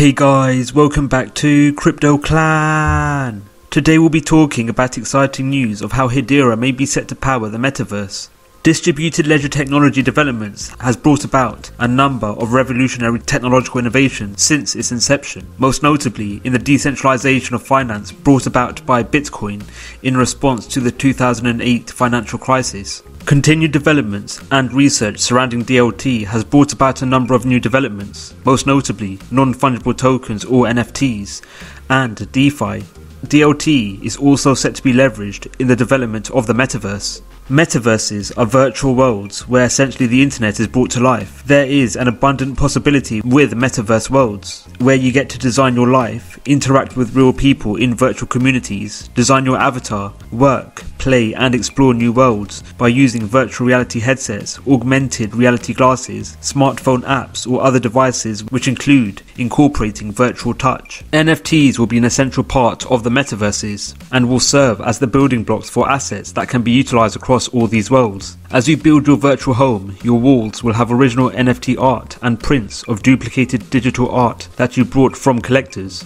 Hey guys, welcome back to Crypto Clan. Today we'll be talking about exciting news of how Hedera may be set to power the metaverse. Distributed ledger technology developments has brought about a number of revolutionary technological innovations since its inception, most notably in the decentralization of finance brought about by Bitcoin in response to the 2008 financial crisis. Continued developments and research surrounding DLT has brought about a number of new developments, most notably non-fungible tokens or NFTs and DeFi. DLT is also set to be leveraged in the development of the metaverse. Metaverses are virtual worlds where essentially the internet is brought to life. There is an abundant possibility with metaverse worlds, where you get to design your life, interact with real people in virtual communities, design your avatar, work, play and explore new worlds by using virtual reality headsets, augmented reality glasses, smartphone apps or other devices which include incorporating virtual touch. NFTs will be an essential part of the metaverses and will serve as the building blocks for assets that can be utilized across all these worlds. As you build your virtual home, your walls will have original NFT art and prints of duplicated digital art that you brought from collectors.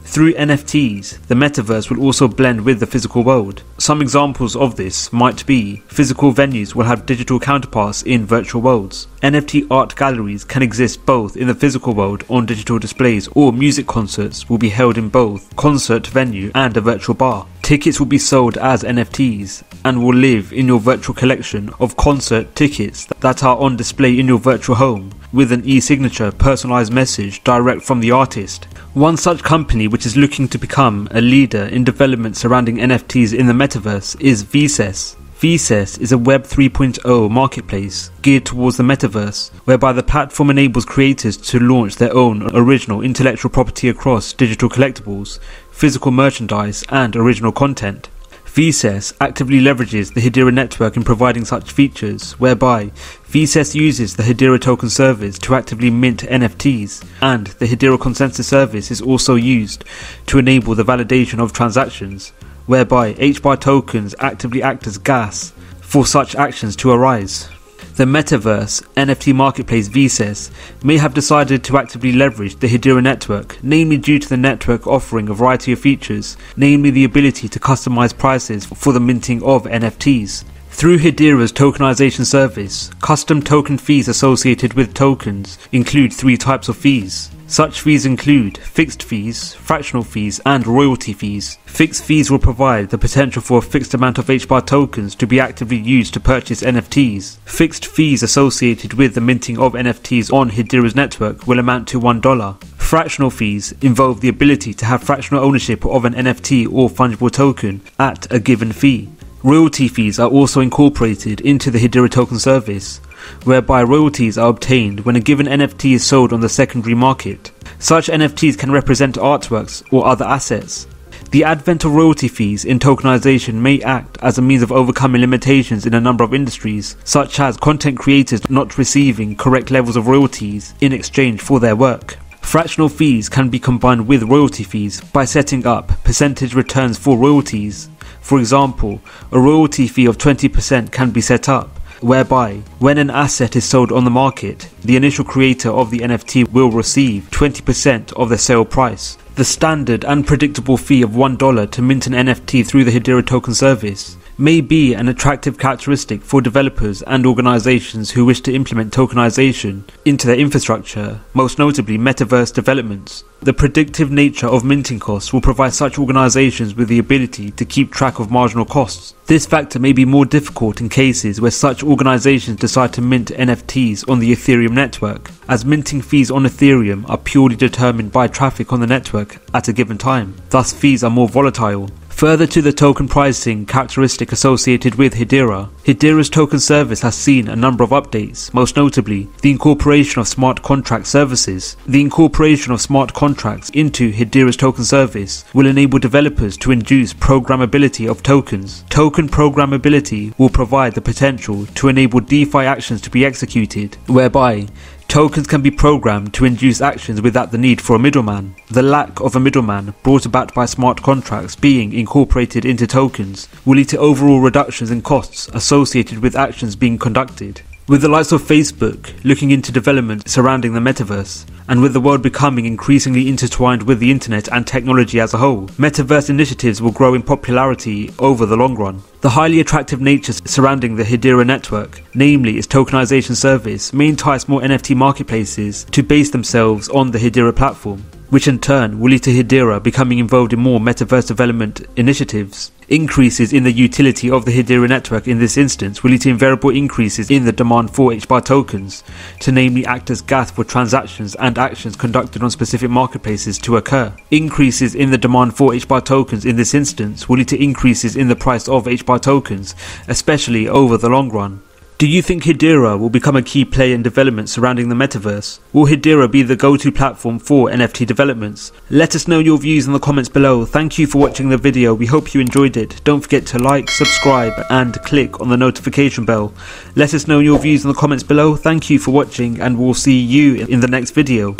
Through NFTs, the metaverse will also blend with the physical world. Some examples of this might be physical venues will have digital counterparts in virtual worlds. NFT art galleries can exist both in the physical world on digital displays, or music concerts will be held in both concert venue and a virtual bar. Tickets will be sold as NFTs and will live in your virtual collection of concert tickets that are on display in your virtual home with an e-signature personalized message direct from the artist. One such company which is looking to become a leader in development surrounding NFTs in the metaverse is VSES. VSES is a Web 3.0 marketplace geared towards the metaverse, whereby the platform enables creators to launch their own original intellectual property across digital collectibles, physical merchandise and original content. VSES actively leverages the Hedera network in providing such features, whereby VSES uses the Hedera token service to actively mint NFTs, and the Hedera consensus service is also used to enable the validation of transactions, whereby HBAR tokens actively act as gas for such actions to arise. The metaverse NFT marketplace VSES may have decided to actively leverage the Hedera network, namely due to the network offering a variety of features, namely the ability to customize prices for the minting of NFTs. Through Hedera's tokenization service, custom token fees associated with tokens include three types of fees. Such fees include fixed fees, fractional fees and royalty fees. Fixed fees will provide the potential for a fixed amount of HBAR tokens to be actively used to purchase NFTs. Fixed fees associated with the minting of NFTs on Hedera's network will amount to $1. Fractional fees involve the ability to have fractional ownership of an NFT or fungible token at a given fee. Royalty fees are also incorporated into the Hedera token service, whereby royalties are obtained when a given NFT is sold on the secondary market. Such NFTs can represent artworks or other assets. The advent of royalty fees in tokenization may act as a means of overcoming limitations in a number of industries, such as content creators not receiving correct levels of royalties in exchange for their work. Fractional fees can be combined with royalty fees by setting up percentage returns for royalties. For example, a royalty fee of 20% can be set up, whereby when an asset is sold on the market, the initial creator of the NFT will receive 20% of the sale price. The standard and predictable fee of $1 to mint an NFT through the Hedera token service may be an attractive characteristic for developers and organizations who wish to implement tokenization into their infrastructure, most notably metaverse developments. The predictive nature of minting costs will provide such organizations with the ability to keep track of marginal costs. This factor may be more difficult in cases where such organizations decide to mint NFTs on the Ethereum network, as minting fees on Ethereum are purely determined by traffic on the network at a given time. Thus, fees are more volatile. Further to the token pricing characteristic associated with Hedera, Hedera's token service has seen a number of updates, most notably the incorporation of smart contract services. The incorporation of smart contracts into Hedera's token service will enable developers to induce programmability of tokens. Token programmability will provide the potential to enable DeFi actions to be executed, whereby tokens can be programmed to induce actions without the need for a middleman. The lack of a middleman brought about by smart contracts being incorporated into tokens will lead to overall reductions in costs associated with actions being conducted. With the likes of Facebook looking into development surrounding the metaverse, and with the world becoming increasingly intertwined with the internet and technology as a whole, metaverse initiatives will grow in popularity over the long run. The highly attractive nature surrounding the Hedera network, namely its tokenization service, may entice more NFT marketplaces to base themselves on the Hedera platform, which in turn will lead to Hedera becoming involved in more metaverse development initiatives. Increases in the utility of the Hedera network in this instance will lead to invariable increases in the demand for HBAR tokens, to namely act as gas for transactions and actions conducted on specific marketplaces to occur. Increases in the demand for HBAR tokens in this instance will lead to increases in the price of HBAR tokens, especially over the long run. Do you think Hedera will become a key player in development surrounding the metaverse? Will Hedera be the go-to platform for NFT developments? Let us know your views in the comments below. Thank you for watching the video. We hope you enjoyed it. Don't forget to like, subscribe and click on the notification bell. Let us know your views in the comments below. Thank you for watching and we'll see you in the next video.